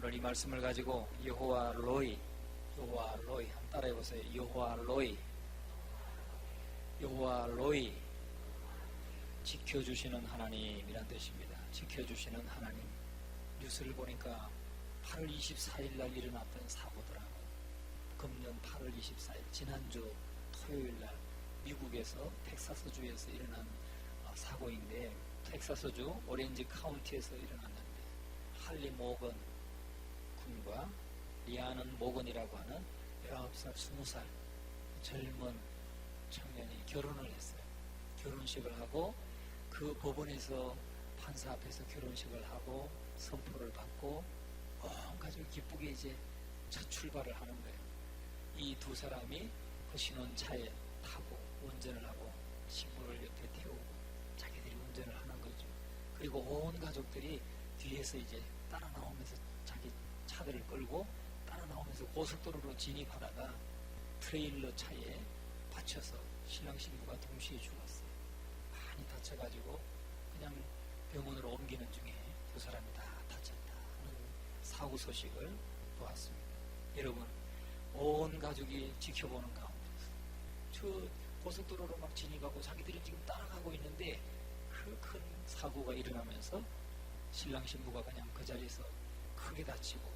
오늘 이 말씀을 가지고 여호와 로이 한번 따라해보세요. 여호와 로이 지켜주시는 하나님이란 뜻입니다. 지켜주시는 하나님. 뉴스를 보니까 8월 24일 날 일어났던 사고더라고요. 금년 8월 24일 지난주 토요일 날 미국에서 텍사스주에서 일어난 사고인데, 텍사스주 오렌지 카운티에서 일어났는데 할리 모건 군과 리아는 모건이라고 하는 19살, 20살 젊은 청년이 결혼을 했어요. 결혼식을 하고 그 법원에서 판사 앞에서 결혼식을 하고 선포를 받고 온 가족이 기쁘게 이제 첫 출발을 하는 거예요. 이 두 사람이 그 신혼차에 타고 운전을 하고 신부를 옆에 태우고 자기들이 운전을 하는 거죠. 그리고 온 가족들이 뒤에서 이제 따라 나오면서 자기 차들을 끌고 따라 나오면서 고속도로로 진입하다가 트레일러 차에 받쳐서 신랑 신부가 동시에 죽었어요. 많이 다쳐가지고 그냥 병원으로 옮기는 중에 두 사람이 다 다쳤다 하는 사고 소식을 보았습니다. 여러분, 온 가족이 지켜보는 가운데서 저 고속도로로 막 진입하고 자기들이 지금 따라가고 있는데 그 큰 사고가 일어나면서 신랑 신부가 그냥 그 자리에서 크게 다치고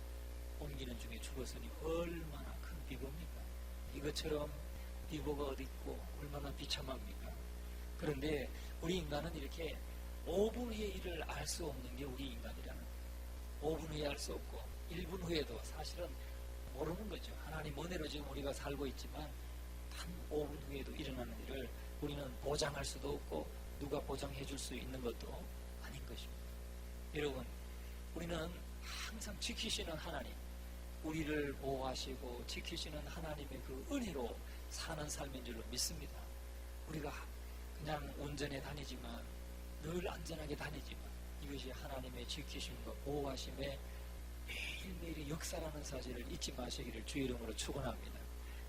옮기는 중에 죽었으니 얼마나 큰 비극입니까? 이것처럼 비극가 어디 있고 얼마나 비참합니까? 그런데 우리 인간은 이렇게 5분 후의 일을 알 수 없는 게 우리 인간이라는 거예요. 5분 후에 알 수 없고 1분 후에도 사실은 모르는 거죠. 하나님 은혜로 지금 우리가 살고 있지만 단 5분 후에도 일어나는 일을 우리는 보장할 수도 없고 누가 보장해 줄 수 있는 것도 아닌 것입니다. 여러분, 우리는 항상 지키시는 하나님, 우리를 보호하시고 지키시는 하나님의 그 은혜로 사는 삶인 줄로 믿습니다. 우리가 그냥 운전해 다니지만, 늘 안전하게 다니지만 이것이 하나님의 지키심과 보호하심의 매일매일의 역사라는 사실을 잊지 마시기를 주의 이름으로 축원합니다.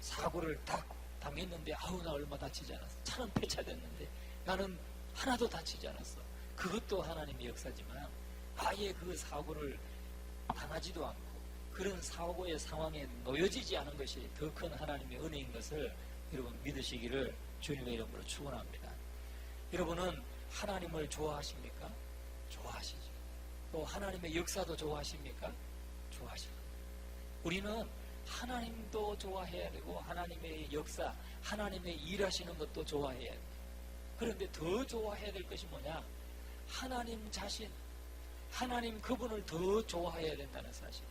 사고를 딱 당했는데 아우 나 얼마 다치지 않았어. 차는 폐차됐는데 나는 하나도 다치지 않았어. 그것도 하나님의 역사지만 아예 그 사고를 당하지도 않고 그런 사고의 상황에 놓여지지 않은 것이 더 큰 하나님의 은혜인 것을 여러분 믿으시기를 주님의 이름으로 축원합니다. 여러분은 하나님을 좋아하십니까? 좋아하시죠. 또 하나님의 역사도 좋아하십니까? 좋아하십니다. 우리는 하나님도 좋아해야 되고 하나님의 역사, 하나님의 일하시는 것도 좋아해야 돼요. 그런데 더 좋아해야 될 것이 뭐냐? 하나님 자신, 하나님 그분을 더 좋아해야 된다는 사실이죠.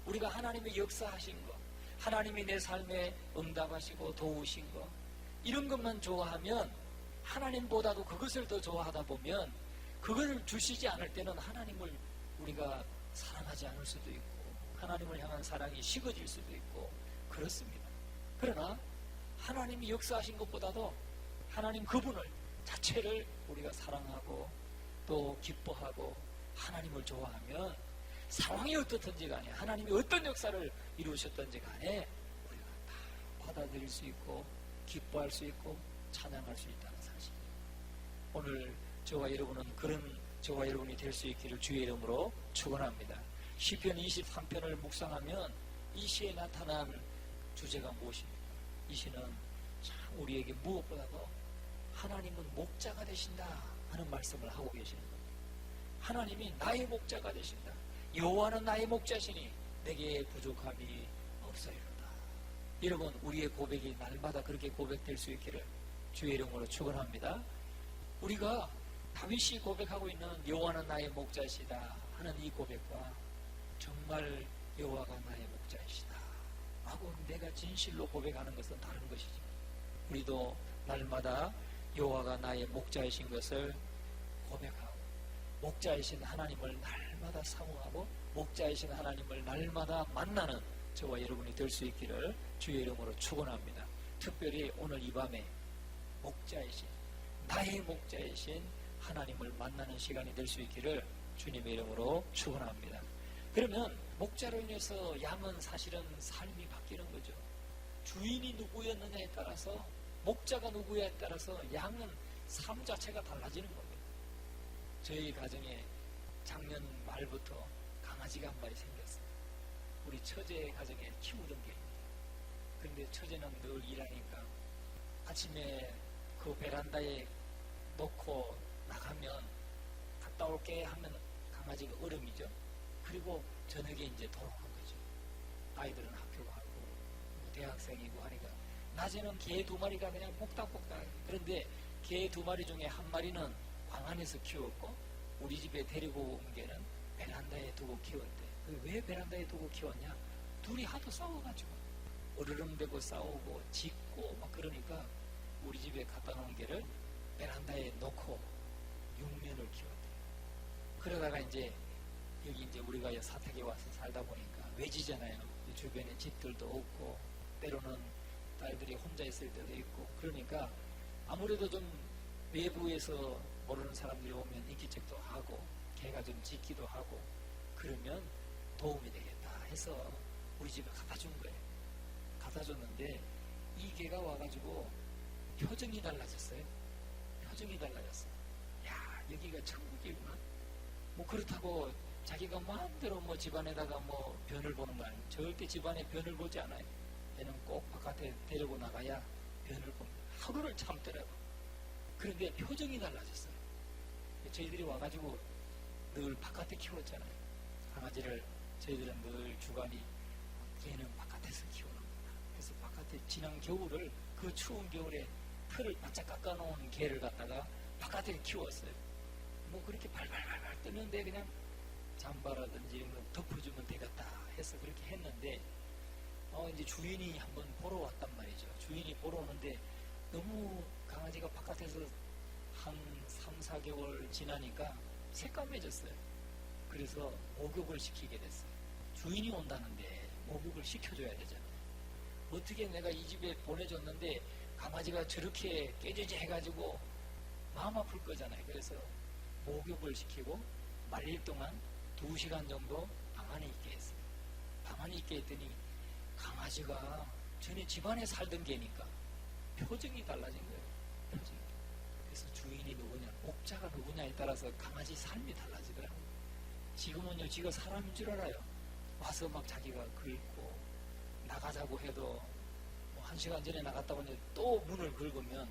우리가 하나님의 역사하신 것, 하나님이 내 삶에 응답하시고 도우신 것, 이런 것만 좋아하면, 하나님보다도 그것을 더 좋아하다 보면 그것을 주시지 않을 때는 하나님을 우리가 사랑하지 않을 수도 있고 하나님을 향한 사랑이 식어질 수도 있고 그렇습니다. 그러나 하나님이 역사하신 것보다도 하나님 그분을 자체를 우리가 사랑하고 또 기뻐하고 하나님을 좋아하면 상황이 어떻든지 간에 하나님이 어떤 역사를 이루셨든지 간에 우리가 다 받아들일 수 있고 기뻐할 수 있고 찬양할 수 있다는 사실이에요. 오늘 저와 여러분은 그런 저와 여러분이 될 수 있기를 주의 이름으로 축원합니다. 시편 23편을 묵상하면 이 시에 나타난 주제가 무엇입니까? 이 시는 참 우리에게 무엇보다도 하나님은 목자가 되신다 하는 말씀을 하고 계시는 겁니다. 하나님이 나의 목자가 되신다. 여호와는 나의 목자시니 내게 부족함이 없사이로다. 여러분, 우리의 고백이 날마다 그렇게 고백될 수 있기를 주의 이름으로 축원합니다. 우리가 다윗이 고백하고 있는 여호와는 나의 목자시다 하는 이 고백과 정말 여호와가 나의 목자이시다 하고 내가 진실로 고백하는 것은 다른 것이죠. 우리도 날마다 여호와가 나의 목자이신 것을 고백하고 목자이신 하나님을 날마다 사모하고 목자이신 하나님을 날마다 만나는 저와 여러분이 될 수 있기를 주의 이름으로 축원합니다. 특별히 오늘 이 밤에 목자이신 나의 목자이신 하나님을 만나는 시간이 될 수 있기를 주님의 이름으로 축원합니다. 그러면 목자로 인해서 양은 사실은 삶이 바뀌는 거죠. 주인이 누구였느냐에 따라서 목자가 누구냐에 따라서 양은 삶 자체가 달라지는 겁니다. 저희 가정에 작년 말부터 강아지가 한 마리 생겼어요. 우리 처제 가정에 키우던 게. 그런데 처제는 늘 일하니까 아침에 그 베란다에 놓고 나가면 갔다 올게 하면 강아지가 얼음이죠. 그리고 저녁에 이제 돌아오는 거죠. 아이들은 학교 가고 대학생이고 하니까 낮에는 개 2마리가 그냥 복닥복닥. 그런데 개 2마리 중에 한 마리는 방 안에서 키웠고 우리 집에 데리고 온 개는 베란다에 두고 키웠대. 왜 베란다에 두고 키웠냐? 둘이 하도 싸워가지고 으르렁대고 싸우고 짖고 막 그러니까 우리 집에 갖다 놓은 개를 베란다에 놓고 6년을 키웠대요. 그러다가 이제 여기 이제 우리가 사택에 와서 살다 보니까 외지잖아요. 주변에 집들도 없고 때로는 딸들이 혼자 있을 때도 있고 그러니까 아무래도 좀 외부에서 모르는 사람들이 오면 인기척도 하고 개가 좀 짖기도 하고 그러면 도움이 되겠다 해서 우리 집에 갖다 준 거예요. 갖다 줬는데 이 개가 와가지고 표정이 달라졌어요. 표정이 달라졌어요. 야, 여기가 천국이구나. 뭐 그렇다고 자기가 마음대로 뭐 집안에다가 뭐 변을 보는 거 아니에요. 절대 집안에 변을 보지 않아요. 얘는 꼭 바깥에 데리고 나가야 변을 봅니다. 하루를 참더라고. 그런데 표정이 달라졌어요. 저희들이 와가지고 늘 바깥에 키웠잖아요. 강아지를 저희들은 늘 주관이 얘는 바깥에서 키우는구나. 그래서 바깥에 지난 겨울을 그 추운 겨울에 털을 바짝 깎아놓은 개를 갖다가 바깥에 키웠어요. 뭐 그렇게 발발발발 뜨는데 그냥 잠바라든지 이런 거 덮어주면 되겠다 해서 그렇게 했는데 이제 주인이 한번 보러 왔단 말이죠. 주인이 보러 오는데 너무 강아지가 바깥에서 한 3, 4개월 지나니까 새까매졌어요. 그래서 목욕을 시키게 됐어요. 주인이 온다는데 목욕을 시켜줘야 되잖아요. 어떻게 내가 이 집에 보내줬는데 강아지가 저렇게 깨지지 해가지고 마음 아플 거잖아요. 그래서 목욕을 시키고 말릴 동안 2시간 정도 방 안에 있게 했어요. 방 안에 있게 했더니 강아지가 전에 집안에 살던 개니까 표정이 달라진 거예요. 표정이. 그래서 주인이 누구냐, 목자가 누구냐에 따라서 강아지 삶이 달라지더라고요. 지금은요, 지가 사람인 줄 알아요. 와서 막 자기가 긁고 나가자고 해도 뭐 1시간 전에 나갔다고 하는데 또 문을 긁으면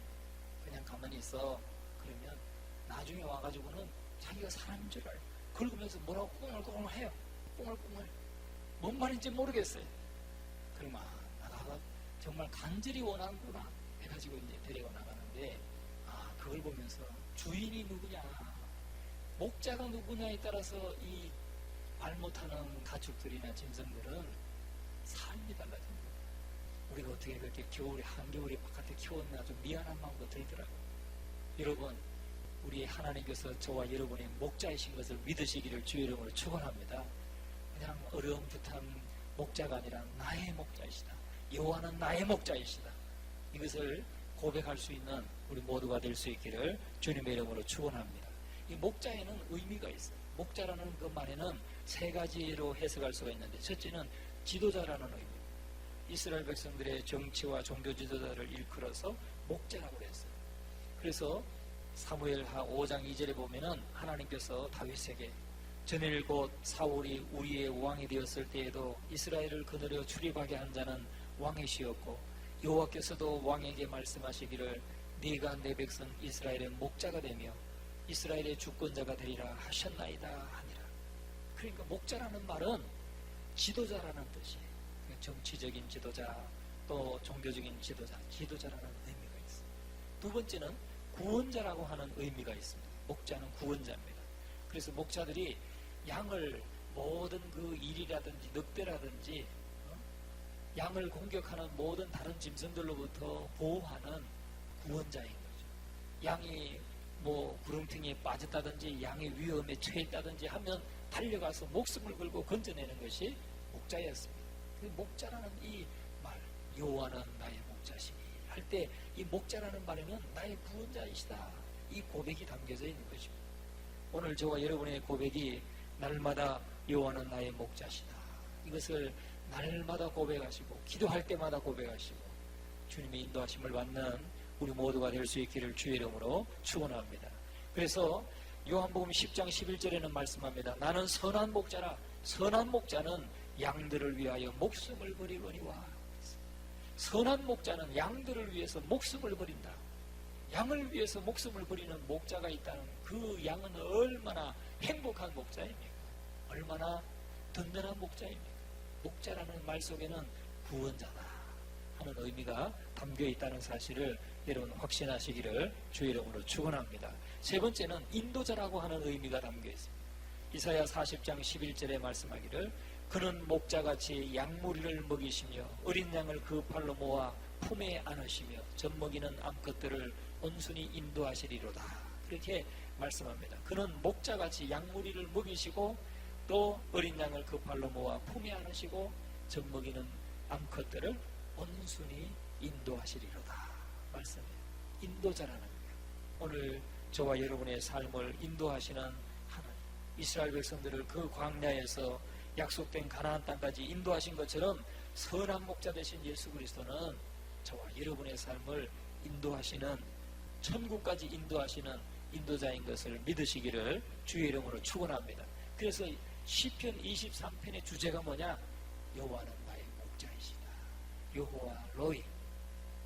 그냥 가만히 있어. 그러면 나중에 와가지고는 자기가 사람인 줄 알아요. 긁으면서 뭐라고 꽁얼꽁얼 해요. 꽁얼꽁얼. 뭔 말인지 모르겠어요. 그러면 나가 정말 간절히 원하는구나 해가지고 이제 데리고 나가는데 그걸 보면서 주인이 누구냐, 목자가 누구냐에 따라서 이 말 못하는 가축들이나 짐승들은 삶이 달라진 거예요. 우리가 어떻게 그렇게 겨울에 한겨울에 바깥에 키웠나 좀 미안한 마음도 들더라고요. 여러분, 우리 하나님께서 저와 여러분의 목자이신 것을 믿으시기를 주의 이름으로 축원합니다. 그냥 어려움부탄 목자가 아니라 나의 목자이시다. 여호와는 나의 목자이시다. 이것을 고백할 수 있는 우리 모두가 될 수 있기를 주님의 이름으로 축원합니다. 이 목자에는 의미가 있어요. 목자라는 그 말에는 3가지로 해석할 수가 있는데, 첫째는 지도자라는 의미입니다. 이스라엘 백성들의 정치와 종교 지도자를 일컬어서 목자라고 했어요. 그래서 사무엘하 5장 2절에 보면은 하나님께서 다윗에게 전일 곧 사울이 우리의 왕이 되었을 때에도 이스라엘을 거느려 출입하게 한 자는 왕이시었고 여호와께서도 왕에게 말씀하시기를 네가 내 백성 이스라엘의 목자가 되며 이스라엘의 주권자가 되리라 하셨나이다 하니라. 그러니까 목자라는 말은 지도자라는 뜻이에요. 정치적인 지도자, 또 종교적인 지도자라는 의미가 있어요. 두 번째는 구원자라고 하는 의미가 있습니다. 목자는 구원자입니다. 그래서 목자들이 양을 모든 그 일이라든지 늑대라든지 양을 공격하는 모든 다른 짐승들로부터 보호하는 구원자인 거죠. 양이 뭐 구렁텅이에 빠졌다든지 양의 위험에 처했다든지 하면 달려가서 목숨을 걸고 건져내는 것이 목자였습니다. 그 목자라는 이 말, 여호와는 나의 목자시니 할 때 이 목자라는 말에는 나의 구원자이시다, 이 고백이 담겨져 있는 것입니다. 오늘 저와 여러분의 고백이 날마다 여호와는 나의 목자시다, 이것을 날마다 고백하시고 기도할 때마다 고백하시고 주님의 인도하심을 받는 우리 모두가 될 수 있기를 주의 이름으로 축원합니다. 그래서 요한복음 10장 11절에는 말씀합니다. 나는 선한 목자라 선한 목자는 양들을 위하여 목숨을 버리거니와. 선한 목자는 양들을 위해서 목숨을 버린다. 양을 위해서 목숨을 버리는 목자가 있다는 그 양은 얼마나 행복한 목자입니까? 얼마나 든든한 목자입니까? 목자라는 말 속에는 구원자다 하는 의미가 담겨 있다는 사실을 여러분 확신하시기를 주의 이름으로 축원합니다. 세 번째는 인도자라고 하는 의미가 담겨 있습니다. 이사야 40장 11절에 말씀하기를 그는 목자같이 양무리를 먹이시며 어린 양을 그 팔로 모아 품에 안으시며 젖먹이는 암컷들을 온순히 인도하시리로다. 그렇게 말씀합니다. 그는 목자같이 양무리를 먹이시고 또 어린 양을 그 팔로 모아 품에 안으시고 젖먹이는 암컷들을 온순히 인도하시리로다. 말씀해요. 인도자라는 거예요. 오늘 저와 여러분의 삶을 인도하시는 하나님, 이스라엘 백성들을 그 광야에서 약속된 가나안 땅까지 인도하신 것처럼 선한 목자 되신 예수 그리스도는 저와 여러분의 삶을 인도하시는, 천국까지 인도하시는 인도자인 것을 믿으시기를 주의 이름으로 축원합니다. 그래서 시편 23편의 주제가 뭐냐? 여호와는 나의 목자이시다. 여호와 로이.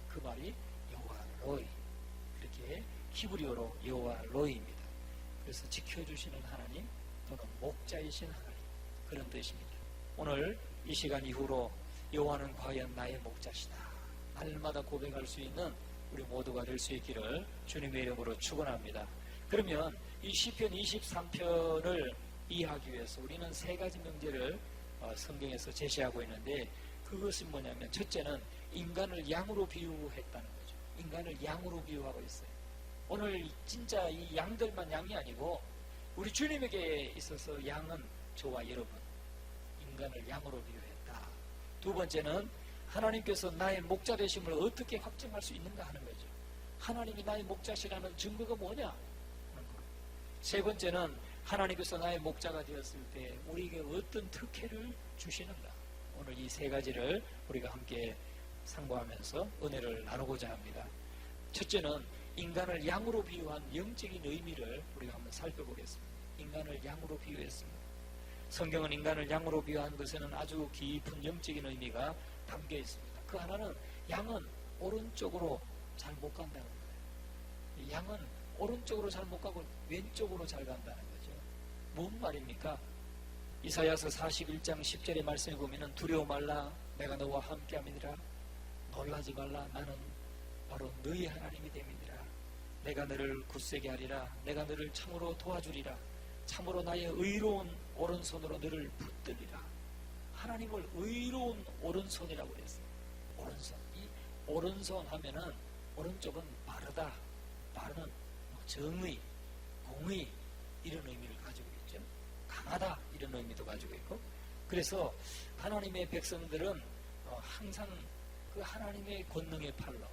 그 말이 여호와 로이. 이렇게 히브리어로 여호와 로이입니다. 그래서 지켜주시는 하나님 또는 목자이신 하나님, 그런 뜻입니다. 오늘 이 시간 이후로 여호와는 과연 나의 목자시다, 날마다 고백할 수 있는 우리 모두가 될 수 있기를 주님의 이름으로 축원합니다. 그러면 이 시편 23편을 이해하기 위해서 우리는 세 가지 명제를 성경에서 제시하고 있는데, 그것은 뭐냐면, 첫째는 인간을 양으로 비유했다는 거죠. 인간을 양으로 비유하고 있어요. 오늘 진짜 이 양들만 양이 아니고 우리 주님에게 있어서 양은 저와 여러분, 인간을 양으로 비유했다. 두 번째는 하나님께서 나의 목자 되심을 어떻게 확증할 수 있는가 하는 거죠. 하나님이 나의 목자시라는 증거가 뭐냐 하는 거. 세 번째는 하나님께서 나의 목자가 되었을 때 우리에게 어떤 특혜를 주시는가. 오늘 이 세 가지를 우리가 함께 상고하면서 은혜를 나누고자 합니다. 첫째는 인간을 양으로 비유한 영적인 의미를 우리가 한번 살펴보겠습니다. 인간을 양으로 비유했습니다. 성경은 인간을 양으로 비유한 것에는 아주 깊은 영적인 의미가 담겨 있습니다. 그 하나는 양은 오른쪽으로 잘 못 간다는 거예요. 양은 오른쪽으로 잘 못 가고 왼쪽으로 잘 간다는 거죠. 뭔 말입니까? 이사야서 41장 10절의 말씀에 보면 두려워 말라, 내가 너와 함께함이니라. 놀라지 말라, 나는 바로 너희 하나님이 됨이니라. 내가 너를 굳세게 하리라. 내가 너를 참으로 도와주리라. 참으로 나의 의로운 오른손으로 너를 붙들리라. 하나님을 의로운 오른손이라고 그랬어요. 오른손. 이 오른손 하면은 오른쪽은 바르다, 바르는 정의, 공의 이런 의미를 가지고 있죠. 강하다 이런 의미도 가지고 있고, 그래서 하나님의 백성들은 항상 그 하나님의 권능의 팔로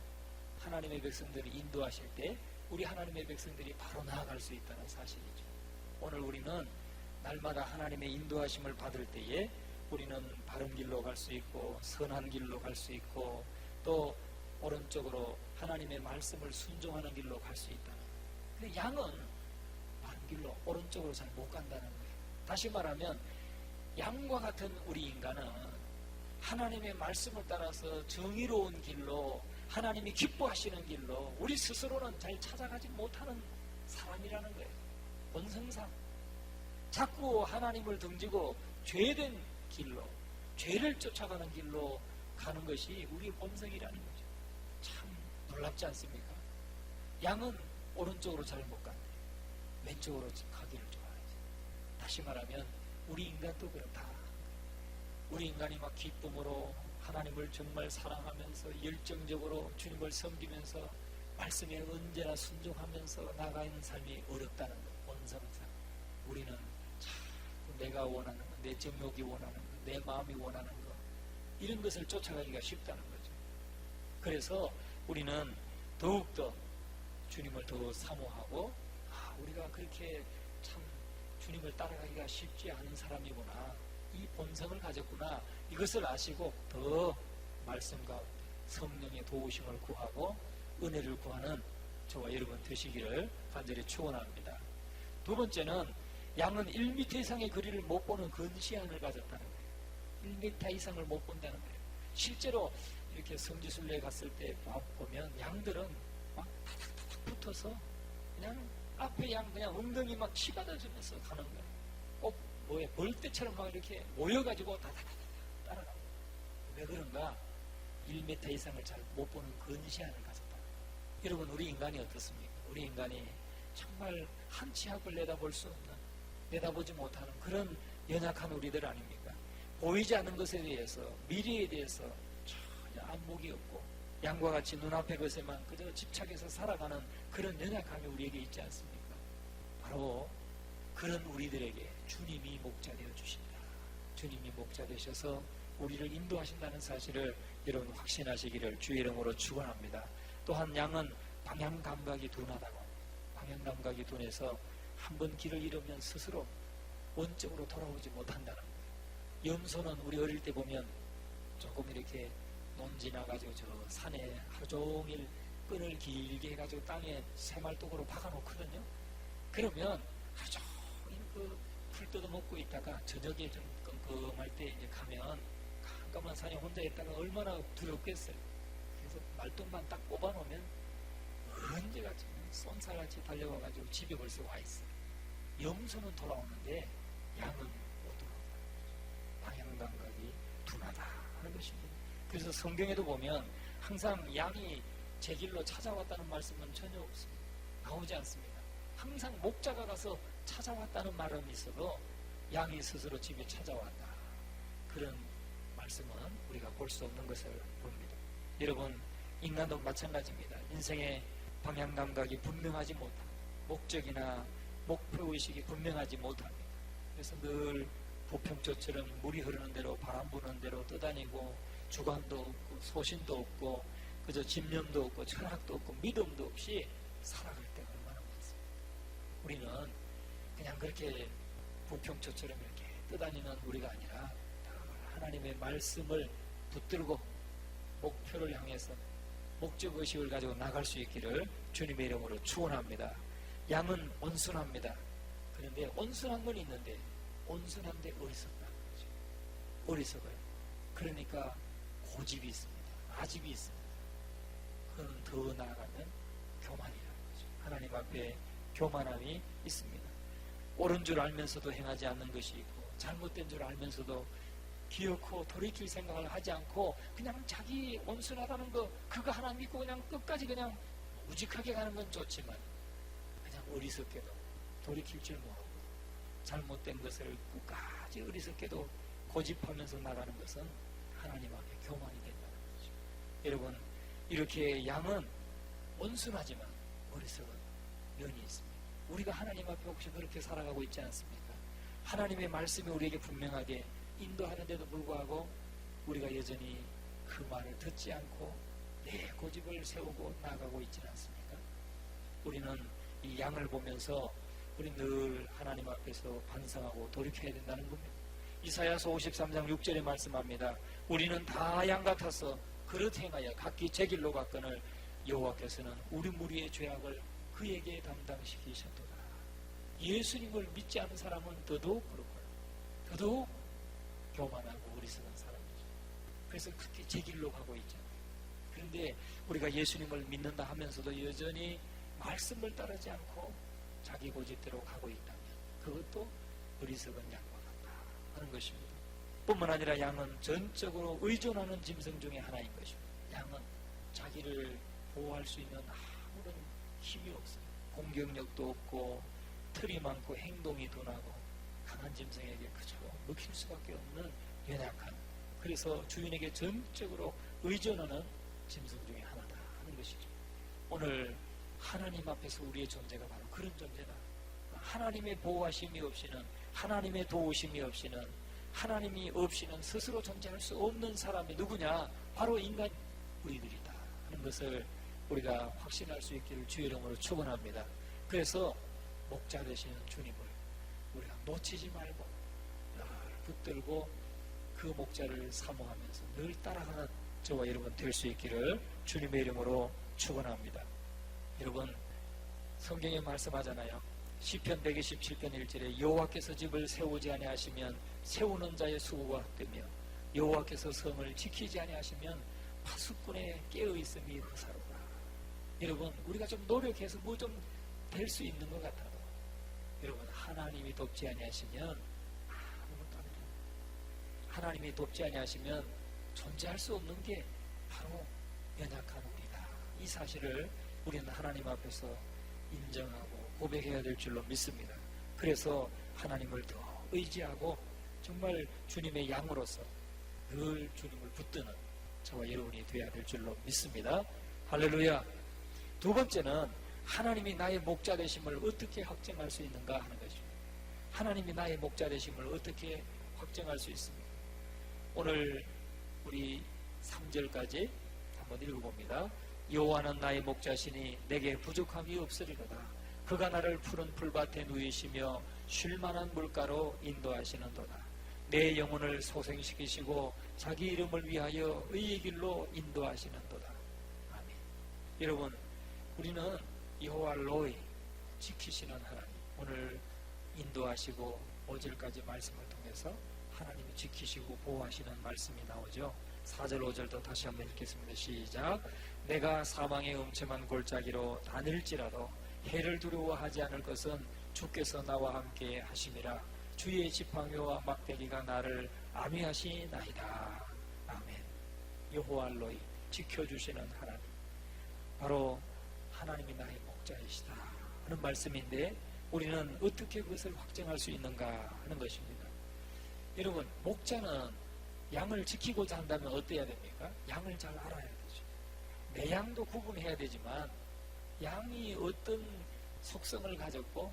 하나님의 백성들을 인도하실 때 우리 하나님의 백성들이 바로 나아갈 수 있다는 사실이죠. 오늘 우리는 날마다 하나님의 인도하심을 받을 때에 우리는 바른 길로 갈 수 있고 선한 길로 갈 수 있고 또 오른쪽으로 하나님의 말씀을 순종하는 길로 갈 수 있다는 거예요. 근데 양은 바른 길로 오른쪽으로 잘 못 간다는 거예요. 다시 말하면 양과 같은 우리 인간은 하나님의 말씀을 따라서 정의로운 길로, 하나님이 기뻐하시는 길로 우리 스스로는 잘 찾아가지 못하는 사람이라는 거예요. 본성상 자꾸 하나님을 등지고 죄된 길로, 죄를 쫓아가는 길로 가는 것이 우리의 본성이라는 거죠. 참 놀랍지 않습니까? 양은 오른쪽으로 잘 못 간대. 왼쪽으로 가기를 좋아하지. 다시 말하면 우리 인간도 그렇다. 우리 인간이 막 기쁨으로 하나님을 정말 사랑하면서 열정적으로 주님을 섬기면서 말씀에 언제나 순종하면서 나가는 삶이 어렵다는 것, 본성상. 우리는 자꾸 내가 원하는 것, 내 정욕이 원하는 것, 내 마음이 원하는 것, 이런 것을 쫓아가기가 쉽다는 거죠. 그래서 우리는 더욱더 주님을 더 사모하고, 우리가 그렇게 참 주님을 따라가기가 쉽지 않은 사람이구나, 이 본성을 가졌구나, 이것을 아시고 더 말씀 가운데 성령의 도우심을 구하고 은혜를 구하는 저와 여러분 되시기를 간절히 축원합니다. 두 번째는 양은 1m 이상의 거리를 못 보는 근시안을 가졌다는 거예요. 1m 이상을 못 본다는 거예요. 실제로 이렇게 성지순례에 갔을 때 보면 양들은 막 타닥타닥 붙어서 그냥 앞에 양 그냥 엉덩이 막 치받아주면서 가는 거예요. 꼭 벌떼처럼 막 이렇게 모여가지고 다다다다 따라가고. 왜 그런가? 1m 이상을 잘 못 보는 근시안을 가졌다. 여러분, 우리 인간이 어떻습니까? 우리 인간이 정말 한 치 앞을 내다볼 수 없는, 내다보지 못하는 그런 연약한 우리들 아닙니까? 보이지 않는 것에 대해서, 미래에 대해서 전혀 안목이 없고 양과 같이 눈앞의 것에만 그저 집착해서 살아가는 그런 연약함이 우리에게 있지 않습니까? 바로 그런 우리들에게 주님이 목자 되어 주신다. 주님이 목자 되셔서 우리를 인도하신다는 사실을 여러분 확신하시기를 주의 이름으로 축원합니다. 또한 양은 방향 감각이 둔하다고, 방향 감각이 둔해서 한번 길을 잃으면 스스로 원점으로 돌아오지 못한다는 거예요. 염소는 우리 어릴 때 보면 조금 이렇게 논 지나가지고 저 산에 하루 종일 끈을 길게 해가지고 땅에 새말뚝으로 박아놓거든요. 그러면 하루 종일 그 풀 뜯어먹고 있다가 저녁에 좀 끔끔할 때 이제 가면 깜깜한 산에 혼자 있다가 얼마나 두렵겠어요. 그래서 말뚝만 딱 뽑아놓으면 언제같이 쏜살같이 달려와가지고 집에 벌써 와 있어요. 염소는 돌아오는데 양은 못 돌아온다. 방향 감각이 둔하다 하는 것입니다. 그래서 성경에도 보면 항상 양이 제 길로 찾아왔다는 말씀은 전혀 없습니다. 나오지 않습니다. 항상 목자가 가서 찾아왔다는 말은 있어도 양이 스스로 집에 찾아왔다. 그런 말씀은 우리가 볼 수 없는 것을 봅니다. 여러분, 인간도 마찬가지입니다. 인생의 방향 감각이 분명하지 못합니다. 목적이나 목표의식이 분명하지 못합니다. 그래서 늘 부평초처럼 물이 흐르는 대로 바람 부는 대로 떠다니고 주관도 없고 소신도 없고 그저 집념도 없고 철학도 없고 믿음도 없이 살아갈 때가 얼마나 많습니다. 우리는 그냥 그렇게 부평초처럼 이렇게 떠다니는 우리가 아니라 하나님의 말씀을 붙들고 목표를 향해서 목적의식을 가지고 나갈 수 있기를 주님의 이름으로 축원합니다. 양은 온순합니다. 그런데 온순한 건 있는데 온순한데 어리석다는 거죠. 어리석어요. 그러니까 고집이 있습니다. 아집이 있습니다. 그는 더 나아가면 교만이라는 거죠. 하나님 앞에 교만함이 있습니다. 옳은 줄 알면서도 행하지 않는 것이 있고 잘못된 줄 알면서도 기어코 돌이킬 생각을 하지 않고 그냥 자기 온순하다는 거 그거 하나 믿고 그냥 끝까지 그냥 우직하게 가는 건 좋지만 그냥 어리석게도 돌이킬 줄 모르고 잘못된 것을 끝까지 어리석게도 고집하면서 나가는 것은 하나님 앞에 교만이 된다는 거죠. 여러분, 이렇게 양은 온순하지만 어리석은 면이 있습니다. 우리가 하나님 앞에 혹시 그렇게 살아가고 있지 않습니까? 하나님의 말씀이 우리에게 분명하게 인도하는데도 불구하고 우리가 여전히 그 말을 듣지 않고 내 고집을 세우고 나가고 있지 않습니까? 우리는 이 양을 보면서 우리 늘 하나님 앞에서 반성하고 돌이켜야 된다는 겁니다. 이사야서 53장 6절에 말씀합니다. 우리는 다 양 같아서 그릇 행하여 각기 제 길로 갔거늘 여호와께서는 우리 무리의 죄악을 그에게 담당시키셨도다. 예수님을 믿지 않은 사람은 더더욱 그렇고요. 더더욱 교만하고 어리석은 사람이죠. 그래서 그렇게 제 길로 가고 있잖아요. 그런데 우리가 예수님을 믿는다 하면서도 여전히 말씀을 따르지 않고 자기 고집대로 가고 있다면 그것도 어리석은 양과 같다 하는 것입니다. 뿐만 아니라 양은 전적으로 의존하는 짐승 중에 하나인 것입니다. 양은 자기를 보호할 수 있는 아무런 힘이 없어요. 공격력도 없고 털이 많고 행동이 둔하고 강한 짐승에게 그저 먹힐 수밖에 없는 연약한, 그래서 주인에게 전적으로 의존하는 짐승 중에 하나다 하는 것이죠. 오늘 하나님 앞에서 우리의 존재가 바로 그런 존재다. 하나님의 보호하심이 없이는, 하나님의 도우심이 없이는, 하나님이 없이는 스스로 존재할 수 없는 사람이 누구냐? 바로 인간 우리들이다 하는 것을 우리가 확신할 수 있기를 주의 이름으로 축원합니다. 그래서 목자 되시는 주님을 우리가 놓치지 말고 늘 붙들고 그 목자를 사모하면서 늘 따라가는 저와 여러분 될 수 있기를 주님의 이름으로 축원합니다. 여러분, 성경에 말씀하잖아요. 시편 127편 1절에 여호와께서 집을 세우지 아니하시면 세우는 자의 수고가 헛되며 여호와께서 성을 지키지 아니하시면 파수꾼의 깨어있음이 허사로다. 여러분, 우리가 좀 노력해서 뭐 좀 될 수 있는 것 같아도 여러분, 하나님이 돕지 아니하시면 아무것도 안 돼요. 하나님이 돕지 아니하시면 존재할 수 없는 게 바로 연약한 우리다. 이 사실을 우리는 하나님 앞에서 인정하고 고백해야 될 줄로 믿습니다. 그래서 하나님을 더 의지하고 정말 주님의 양으로서 늘 주님을 붙드는 저와 여러분이 되어야 될 줄로 믿습니다. 할렐루야. 두 번째는 하나님이 나의 목자 되심을 어떻게 확증할 수 있는가 하는 것입니다. 하나님이 나의 목자 되심을 어떻게 확증할 수 있습니까? 오늘 우리 3절까지 한번 읽어봅니다. 여호와는 나의 목자시니 내게 부족함이 없으리로다. 그가 나를 푸른 풀밭에 누이시며 쉴만한 물가로 인도하시는도다. 내 영혼을 소생시키시고 자기 이름을 위하여 의의 길로 인도하시는도다. 아멘. 여러분, 우리는 여호와 로이, 지키시는 하나님, 오늘 인도하시고 5절까지 말씀을 통해서 하나님이 지키시고 보호하시는 말씀이 나오죠. 4절 5절도 다시 한번 읽겠습니다. 시작. 내가 사망의 음침한 골짜기로 다닐지라도 해를 두려워하지 않을 것은 주께서 나와 함께 하심이라. 주의 지팡이와 막대기가 나를 안위하시나이다. 아멘. 여호와 로이, 지켜주시는 하나님, 바로 하나님이 나의 목자이시다 하는 말씀인데, 우리는 어떻게 그것을 확증할 수 있는가 하는 것입니다. 여러분, 목자는 양을 지키고자 한다면 어때야 됩니까? 양을 잘 알아야 되죠. 내 양도 구분해야 되지만 양이 어떤 속성을 가졌고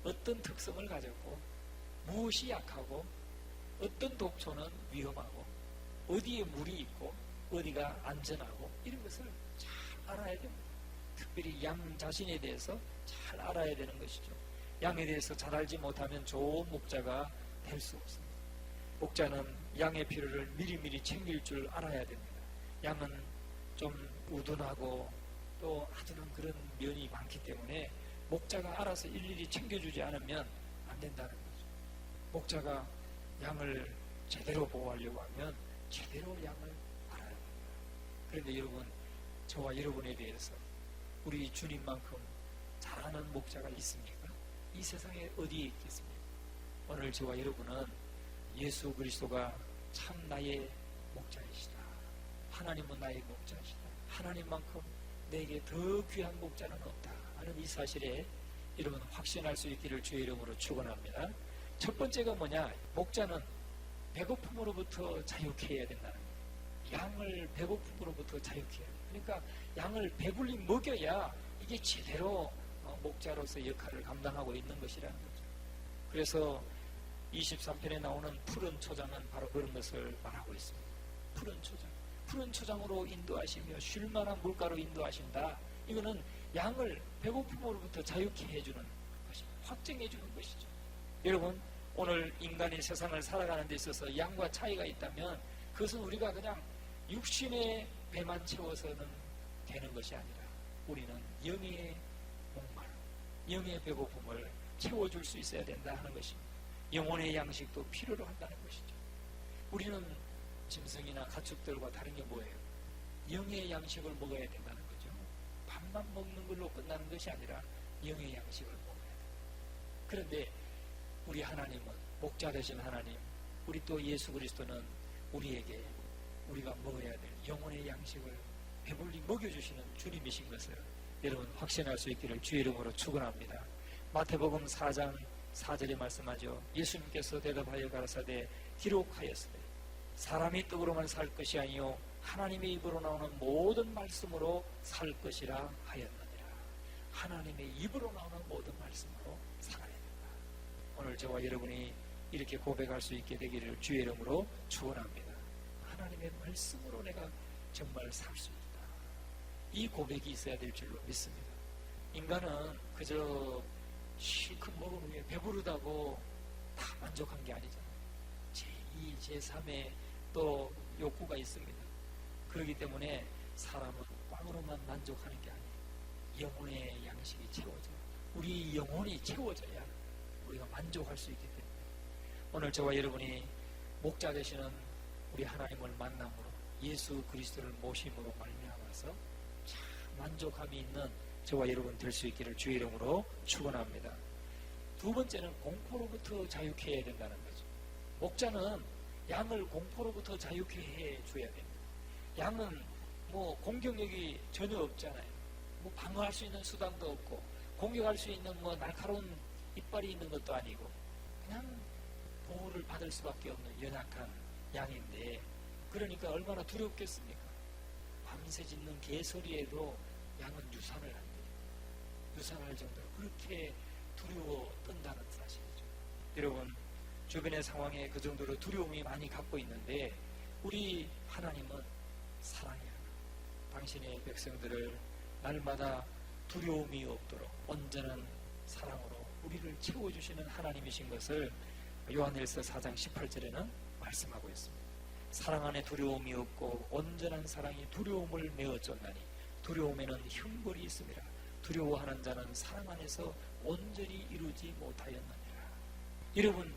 어떤 특성을 가졌고 무엇이 약하고 어떤 독초는 위험하고 어디에 물이 있고 어디가 안전하고 이런 것을 잘 알아야 됩니다. 특별히 양 자신에 대해서 잘 알아야 되는 것이죠. 양에 대해서 잘 알지 못하면 좋은 목자가 될 수 없습니다. 목자는 양의 필요를 미리미리 챙길 줄 알아야 됩니다. 양은 좀 우둔하고 또 아둔한 그런 면이 많기 때문에 목자가 알아서 일일이 챙겨주지 않으면 안 된다는 거죠. 목자가 양을 제대로 보호하려고 하면 제대로 양을 알아야 합니다. 그런데 여러분, 저와 여러분에 대해서 우리 주님만큼 잘하는 목자가 있습니까? 이 세상에 어디에 있겠습니까? 오늘 저와 여러분은 예수 그리스도가 참 나의 목자이시다. 하나님은 나의 목자이시다. 하나님만큼 내게 더 귀한 목자는 없다 하는 이 사실에 여러분 확신할 수 있기를 주의 이름으로 축원합니다. 첫 번째가 뭐냐? 목자는 배고픔으로부터 자유케 해야 된다는 거예요. 양을 배고픔으로부터 자유케 해야 돼요. 그러니까 양을 배불리 먹여야 이게 제대로 목자로서 역할을 감당하고 있는 것이라는 거죠. 그래서 23편에 나오는 푸른 초장은 바로 그런 것을 말하고 있습니다. 푸른 초장. 푸른 초장으로 인도하시며 쉴만한 물가로 인도하신다. 이거는 양을 배고픔으로부터 자유케 해주는 것입니다. 확증해주는 것이죠. 여러분, 오늘 인간이 세상을 살아가는 데 있어서 양과 차이가 있다면 그것은 우리가 그냥 육신의 배만 채워서는 되는 것이 아니라 우리는 영의 목마름, 영의 배고픔을 채워줄 수 있어야 된다 하는 것입니다. 영혼의 양식도 필요로 한다는 것이죠. 우리는 짐승이나 가축들과 다른 게 뭐예요? 영의 양식을 먹어야 된다는 거죠. 밥만 먹는 걸로 끝나는 것이 아니라 영의 양식을 먹어야 돼요. 그런데 우리 하나님은, 목자 되신 하나님, 우리 또 예수 그리스도는 우리에게 우리가 먹어야 될 영혼의 양식을 배불리 먹여주시는 주님이신 것을 여러분 확신할 수 있기를 주의 이름으로 축원합니다. 마태복음 4장 4절에 말씀하죠. 예수님께서 대답하여 가라사대 기록하였으되 사람이 떡으로만 살 것이 아니요 하나님의 입으로 나오는 모든 말씀으로 살 것이라 하였느니라. 하나님의 입으로 나오는 모든 말씀으로 살아야 된다. 오늘 저와 여러분이 이렇게 고백할 수 있게 되기를 주의 이름으로 축원합니다. 하나님의 말씀으로 내가 정말 살 수 있다. 이 고백이 있어야 될 줄로 믿습니다. 인간은 그저 실컷 먹은 후에 배부르다고 다 만족한 게 아니잖아요. 제2, 제3의 또 욕구가 있습니다. 그렇기 때문에 사람은 빵으로만 만족하는 게 아니에요. 영혼의 양식이 채워져 우리 영혼이 채워져야 우리가 만족할 수 있기 때문에 오늘 저와 여러분이 목자 되시는 우리 하나님을 만남으로 예수 그리스도를 모심으로 말미암아서 참 만족함이 있는 저와 여러분 될 수 있기를 주의 이름으로 축원합니다. 두 번째는 공포로부터 자유케 해야 된다는 거죠. 목자는 양을 공포로부터 자유케 해 줘야 됩니다. 양은 뭐 공격력이 전혀 없잖아요. 뭐 방어할 수 있는 수단도 없고 공격할 수 있는 뭐 날카로운 이빨이 있는 것도 아니고 그냥 보호를 받을 수밖에 없는 연약한 양인데 그러니까 얼마나 두렵겠습니까? 밤새 짖는 개소리에도 양은 유산을 한대요. 유산할 정도로 그렇게 두려워 떤다는 사실이죠. 여러분 주변의 상황에 그 정도로 두려움이 많이 갖고 있는데 우리 하나님은 사랑이야. 당신의 백성들을 날마다 두려움이 없도록 온전한 사랑으로 우리를 채워주시는 하나님이신 것을 요한일서 4장 18절에는 말씀하고 있습니다. 사랑 안에 두려움이 없고 온전한 사랑이 두려움을 메어 쫓나니 두려움에는 형벌이 있음이라. 두려워하는 자는 사랑 안에서 온전히 이루지 못하였느니라. 여러분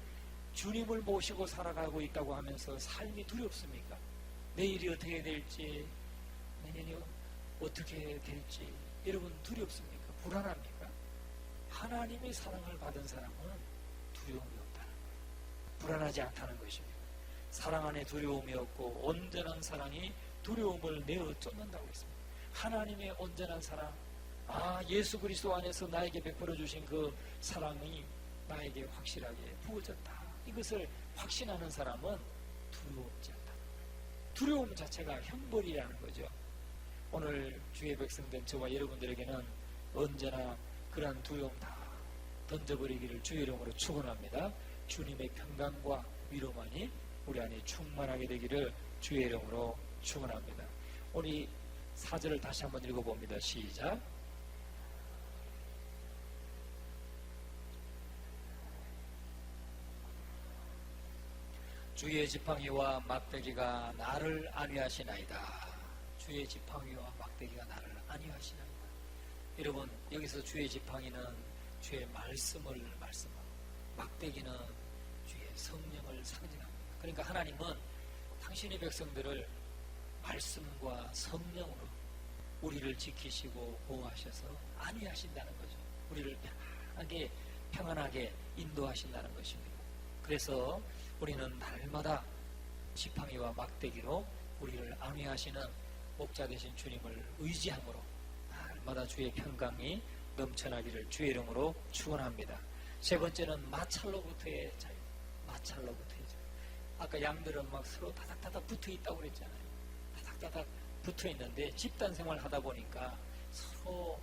주님을 모시고 살아가고 있다고 하면서 삶이 두렵습니까? 내일이 어떻게 될지 내년이 어떻게 될지 여러분 두렵습니까? 불안합니까? 하나님의 사랑을 받은 사람은 두려움이 없다는 거예요. 불안하지 않다는 것입니다. 사랑 안에 두려움이 없고 온전한 사랑이 두려움을 내어 쫓는다고 했습니다. 하나님의 온전한 사랑, 예수 그리스도 안에서 나에게 베풀어 주신 그 사랑이 나에게 확실하게 부어졌다. 이것을 확신하는 사람은 두려움지 않다. 두려움 자체가 형벌이라는 거죠. 오늘 주의 백성된 저와 여러분들에게는 언제나 그러한 두려움 다 던져버리기를 주의 이름으로 축원합니다. 주님의 평강과 위로만이 우리 안에 충만하게 되기를 주의 이름으로 축원합니다. 우리 4절을 다시 한번 읽어봅니다. 시작. 주의 지팡이와 막대기가 나를 안위하시나이다. 주의 지팡이와 막대기가 나를 안위하시나이다. 여러분 여기서 주의 지팡이는 주의 말씀을 말씀하고 막대기는 주의 성령을 상징합니다. 그러니까 하나님은 당신의 백성들을 말씀과 성령으로 우리를 지키시고 보호하셔서 안위하신다는 거죠. 우리를 평안하게 인도하신다는 것입니다. 그래서 우리는 날마다 지팡이와 막대기로 우리를 안위하시는 목자 되신 주님을 의지함으로 날마다 주의 평강이 넘쳐나기를 주의 이름으로 축원합니다. 세 번째는 마찰로부터의 자유. 마찰로부터의 자유. 아까 양들은 막 서로 다닥다닥 붙어 있다고 그랬잖아요. 다닥다닥 붙어 있는데 집단 생활 하다 보니까 서로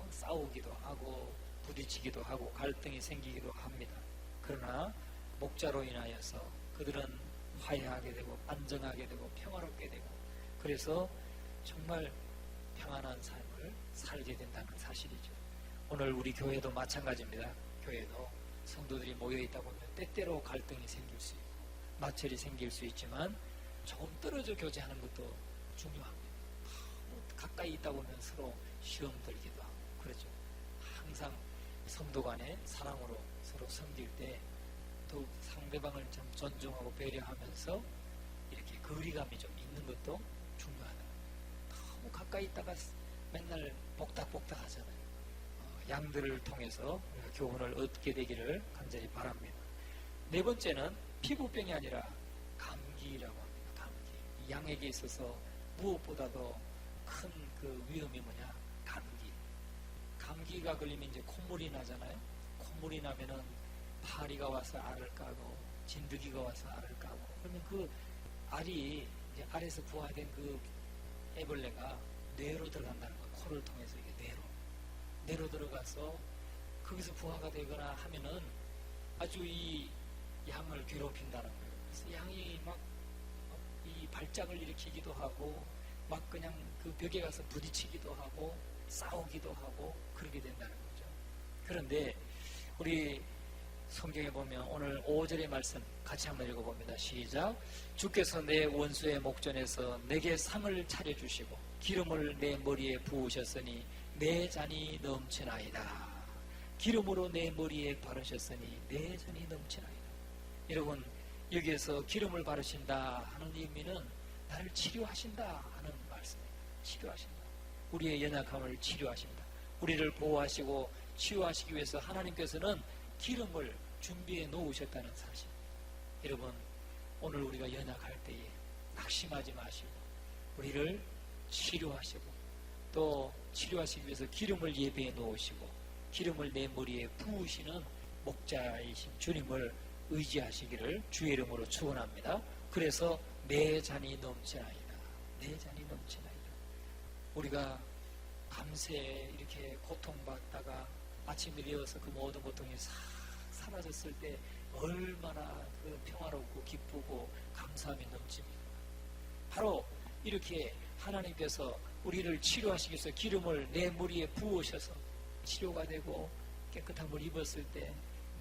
싸우기도 하고 부딪히기도 하고 갈등이 생기기도 합니다. 그러나 목자로 인하여서 그들은 화해하게 되고 안정하게 되고 평화롭게 되고 그래서 정말 평안한 삶을 살게 된다는 사실이죠. 오늘 우리 교회도 마찬가지입니다. 교회도 성도들이 모여있다 보면 때때로 갈등이 생길 수 있고 마찰이 생길 수 있지만 조금 떨어져 교제하는 것도 중요합니다. 가까이 있다 보면 서로 시험 들기도 하고 그렇죠. 항상 성도 간에 사랑으로 서로 섬길 때 또 상대방을 좀 존중하고 배려하면서 이렇게 거리감이 좀 있는 것도 중요하다. 너무 가까이 있다가 맨날 복닥복닥 하잖아요. 양들을 통해서 교훈을 얻게 되기를 간절히 바랍니다. 네 번째는 피부병이 아니라 감기라고 합니다. 감기. 양에게 있어서 무엇보다도 큰 그 위험이 뭐냐? 감기. 감기가 걸리면 이제 콧물이 나잖아요. 콧물이 나면은 파리가 와서 알을 까고 진드기가 와서 알을 까고 그러면 그 알이 이제 알에서 부화된 그 애벌레가 뇌로 들어간다는 거예요. 코를 통해서 이게 뇌로 들어가서 거기서 부화가 되거나 하면은 아주 이 양을 괴롭힌다는 거예요. 그래서 양이 막 이 발작을 일으키기도 하고 막 그냥 그 벽에 가서 부딪히기도 하고 싸우기도 하고 그러게 된다는 거죠. 그런데 우리 성경에 보면 오늘 5절의 말씀 같이 한번 읽어봅니다. 시작. 주께서 내 원수의 목전에서 내게 상을 차려주시고 기름을 내 머리에 부으셨으니 내 잔이 넘치나이다. 기름으로 내 머리에 바르셨으니 내 잔이 넘치나이다. 여러분, 여기에서 기름을 바르신다 하는 의미는 나를 치료하신다 하는 말씀입니다. 치료하신다. 우리의 연약함을 치료하신다. 우리를 보호하시고 치유하시기 위해서 하나님께서는 기름을 준비해 놓으셨다는 사실. 여러분, 오늘 우리가 연약할 때에 낙심하지 마시고 우리를 치료하시고 또 치료하시기 위해서 기름을 예배해 놓으시고 기름을 내 머리에 부으시는 목자이신 주님을 의지하시기를 주의 이름으로 축원합니다. 그래서 내 잔이 넘치나이다. 내 잔이 넘치나이다. 우리가 밤새 이렇게 고통받다가 아침에 되어서 그 모든 고통이 싹 사라졌을 때 얼마나 그 평화롭고 기쁘고 감사함이 넘칩니까? 바로 이렇게 하나님께서 우리를 치료하시기 위해서 기름을 내 머리에 부으셔서 치료가 되고 깨끗함을 입었을 때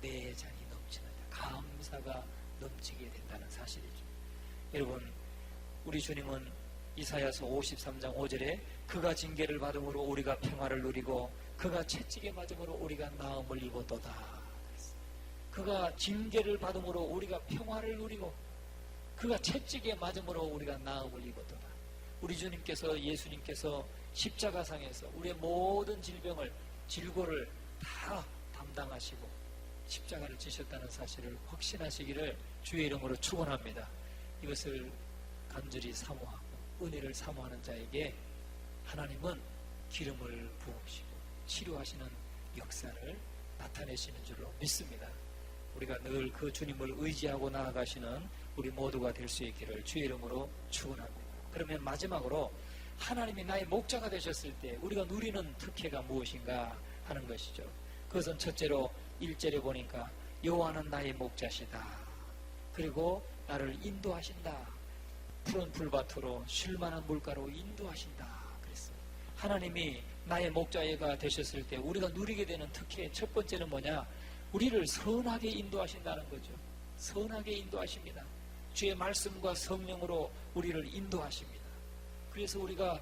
내 잔이 넘치는 감사가 넘치게 된다는 사실이죠. 여러분, 우리 주님은 이사야서 53장 5절에 그가 징계를 받음으로 우리가 평화를 누리고 그가 채찍에 맞음으로 우리가 나음을 입었도다. 그가 징계를 받음으로 우리가 평화를 누리고 그가 채찍에 맞음으로 우리가 나음을 입었도다. 우리 주님께서 예수님께서 십자가상에서 우리의 모든 질병을 질고를 다 담당하시고 십자가를 지셨다는 사실을 확신하시기를 주의 이름으로 축원합니다. 이것을 간절히 사모하고 은혜를 사모하는 자에게 하나님은 기름을 부으시고 치료하시는 역사를 나타내시는 줄로 믿습니다. 우리가 늘 그 주님을 의지하고 나아가시는 우리 모두가 될 수 있기를 주의 이름으로 축원합니다. 그러면 마지막으로 하나님이 나의 목자가 되셨을 때 우리가 누리는 특혜가 무엇인가 하는 것이죠. 그것은 첫째로 1절에 보니까 여호와는 나의 목자시다. 그리고 나를 인도하신다. 푸른 풀밭으로 쉴만한 물가로 인도하신다. 그랬어요. 하나님이 나의 목자가 되셨을 때 우리가 누리게 되는 특혜 첫 번째는 뭐냐? 우리를 선하게 인도하신다는 거죠. 선하게 인도하십니다. 주의 말씀과 성령으로 우리를 인도하십니다. 그래서 우리가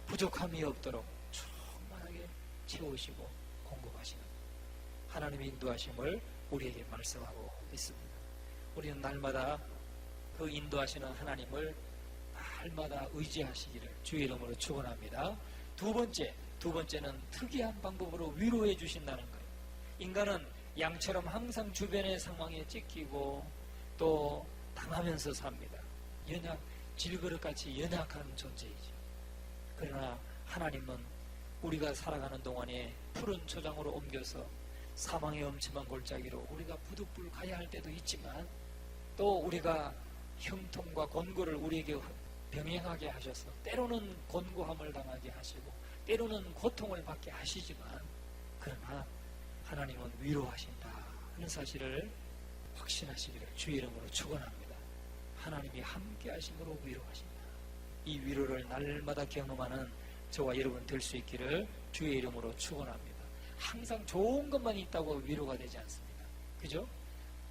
부족함이 없도록 충만하게 채우시고 공급하시는 하나님의 인도하심을 우리에게 말씀하고 있습니다. 우리는 날마다 그 인도하시는 하나님을 날마다 의지하시기를 주의 이름으로 축원합니다. 두 번째는 특이한 방법으로 위로해 주신다는 거예요. 인간은 양처럼 항상 주변의 상황에 찢기고 또 당하면서 삽니다. 질그릇같이 연약한 존재이죠. 그러나 하나님은 우리가 살아가는 동안에 푸른 초장으로 옮겨서 사망의 엄침한 골짜기로 우리가 부득불 가야 할 때도 있지만 또 우리가 형통과 권고를 우리에게 병행하게 하셔서 때로는 권고함을 당하게 하시고 때로는 고통을 받게 하시지만 그러나 하나님은 위로하신다 하는 사실을 확신하시기를 주의 이름으로 축원합니다. 하나님이 함께 하심으로 위로하신다. 이 위로를 날마다 경험하는 저와 여러분 될 수 있기를 주의 이름으로 축원합니다. 항상 좋은 것만 있다고 위로가 되지 않습니다. 그죠?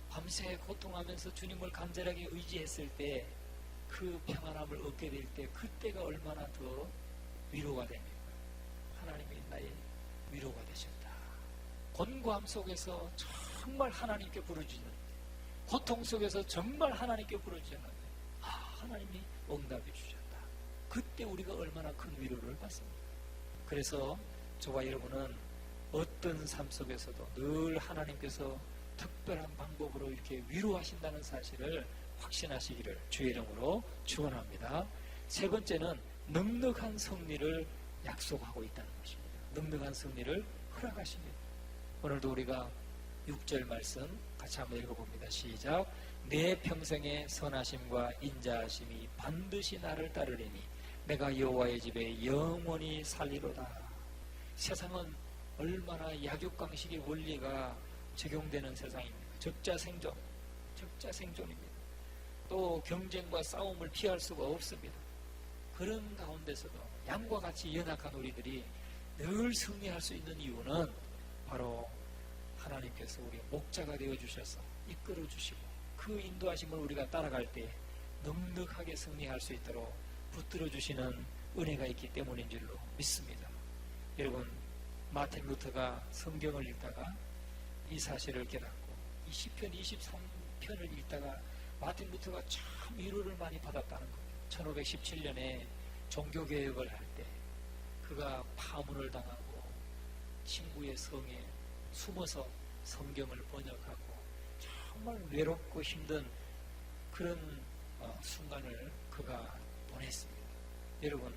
밤새 고통하면서 주님을 간절하게 의지했을 때 그 평안함을 얻게 될 때 그때가 얼마나 더 위로가 됩니까? 하나님이 나의 위로가 되셨다. 곤고함 속에서 정말 하나님께 부르짖는데 고통 속에서 정말 하나님께 부르짖는데 하나님이 응답해 주셨다. 그때 우리가 얼마나 큰 위로를 받습니다. 그래서 저와 여러분은 어떤 삶 속에서도 늘 하나님께서 특별한 방법으로 이렇게 위로하신다는 사실을 확신하시기를 주의 이름으로 축원합니다. 세 번째는 넉넉한 승리를 약속하고 있다는 것입니다. 넉넉한 승리를 허락하십니다. 오늘도 우리가 6절 말씀 같이 한번 읽어봅니다. 시작. 내 평생의 선하심과 인자하심이 반드시 나를 따르리니 내가 여호와의 집에 영원히 살리로다. 세상은 얼마나 약육강식의 원리가 적용되는 세상입니다. 적자생존입니다. 또 경쟁과 싸움을 피할 수가 없습니다. 그런 가운데서도 양과 같이 연약한 우리들이 늘 승리할 수 있는 이유는 바로 하나님께서 우리의 목자가 되어주셔서 이끌어주시고 그 인도하심을 우리가 따라갈 때 넉넉하게 승리할 수 있도록 붙들어주시는 은혜가 있기 때문인 줄로 믿습니다. 여러분, 마틴 루터가 성경을 읽다가 이 사실을 깨닫고 이 시편 23편을 읽다가 마틴 루터가 참 위로를 많이 받았다는 거예요. 1517년에 종교개혁을 할 때 그가 파문을 당하고 친구의 성에 숨어서 성경을 번역하고 정말 외롭고 힘든 그런 순간을 그가 보냈습니다. 여러분,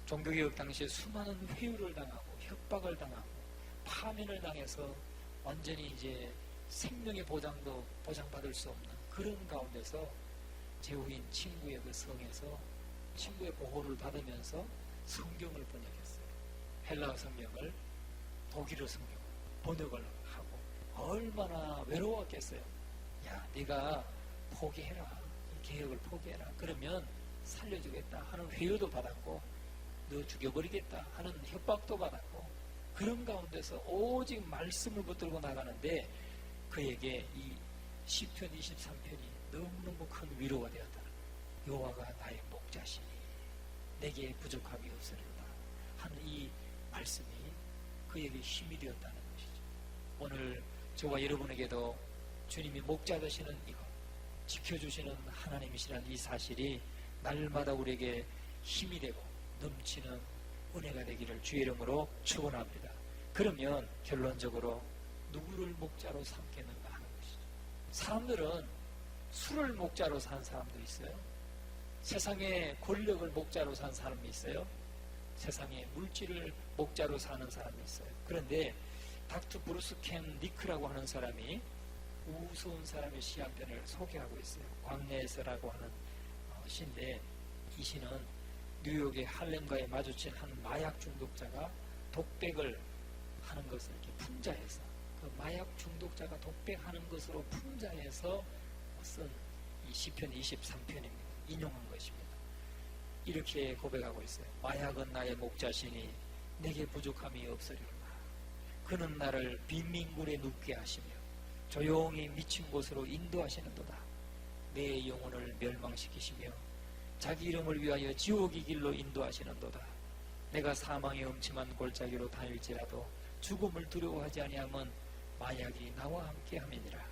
종교개혁 당시에 수많은 회유를 당하고 협박을 당하고 파면을 당해서 완전히 이제 생명의 보장도 보장받을 수 없는 그런 가운데서 제후인 친구의 그 성에서 친구의 보호를 받으면서 성경을 번역했어요. 헬라어 성경을 독일어 성경을 번역을 하고 얼마나 외로웠겠어요. 야, 네가 포기해라. 이 개혁을 포기해라. 그러면 살려주겠다 하는 회유도 받았고 너 죽여버리겠다 하는 협박도 받았고 그런 가운데서 오직 말씀을 붙들고 나가는데 그에게 이 시편 23편이 너무너무 큰 위로가 되었다. 여호와가 나의 목자시니 내게 부족함이 없으리로다 하는 이 말씀이 그에게 힘이 되었다는 것이죠. 오늘 저와 여러분에게도 주님이 목자 되시는 이것, 지켜주시는 하나님이시라는 이 사실이 날마다 우리에게 힘이 되고 넘치는 은혜가 되기를 주의 이름으로 축원합니다. 그러면 결론적으로 누구를 목자로 삼겠는가 하는 것이죠. 사람들은 술을 목자로 산 사람도 있어요. 세상의 권력을 목자로 산 사람이 있어요. 세상의 물질을 목자로 사는 사람이 있어요. 그런데 닥터 브루스 캠 니크라고 하는 사람이 우스운 사람의 시 한 편을 소개하고 있어요. 광야에서라고 하는 시인데 이 시는 뉴욕의 할렘가에 마주친 한 마약 중독자가 독백을 하는 것을 이렇게 풍자해서 그 마약 중독자가 독백하는 것으로 풍자해서 쓴 이 시편 23편입니다. 인용한 것입니다. 이렇게 고백하고 있어요. 마약은 나의 목자시니 내게 부족함이 없으리로다. 그는 나를 빈민굴에 눕게 하시며 조용히 미친 곳으로 인도하시는도다. 내 영혼을 멸망시키시며 자기 이름을 위하여 지옥의 길로 인도하시는도다. 내가 사망의 음침한 골짜기로 다닐지라도 죽음을 두려워하지 아니함은 마약이 나와 함께 함이니라.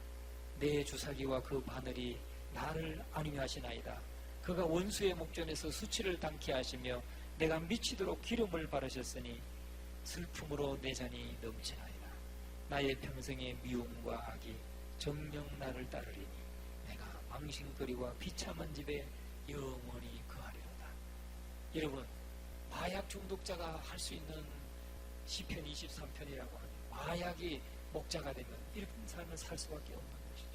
내 주사기와 그 바늘이 나를 안위하시나이다. 그가 원수의 목전에서 수치를 당케 하시며 내가 미치도록 기름을 바르셨으니 슬픔으로 내 잔이 넘치나이다. 나의 평생의 미움과 악이 정녕 나를 따르리니 내가 망신거리와 비참한 집에 영원히 거하리로다. 여러분, 마약 중독자가 할 수 있는 시편 23편이라고 하는 마약이 목자가 되면 이런 삶을 살 수밖에 없는 것이죠.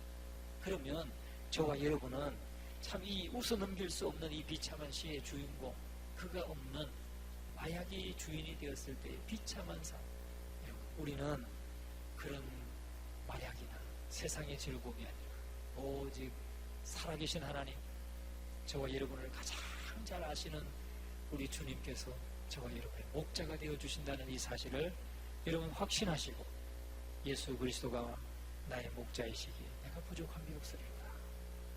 그러면 저와 여러분은 참 이 웃어 넘길 수 없는 이 비참한 시의 주인공, 그가 없는 마약이 주인이 되었을 때의 비참한 삶, 우리는 그런 마약이나 세상의 즐거움이 아니라 오직 살아계신 하나님, 저와 여러분을 가장 잘 아시는 우리 주님께서 저와 여러분의 목자가 되어주신다는 이 사실을 여러분 확신하시고 예수 그리스도가 나의 목자이시기에 내가 부족함이 없으리로다.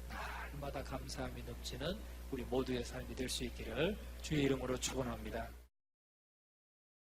날마다 감사함이 넘치는 우리 모두의 삶이 될 수 있기를 주의 이름으로 축원합니다.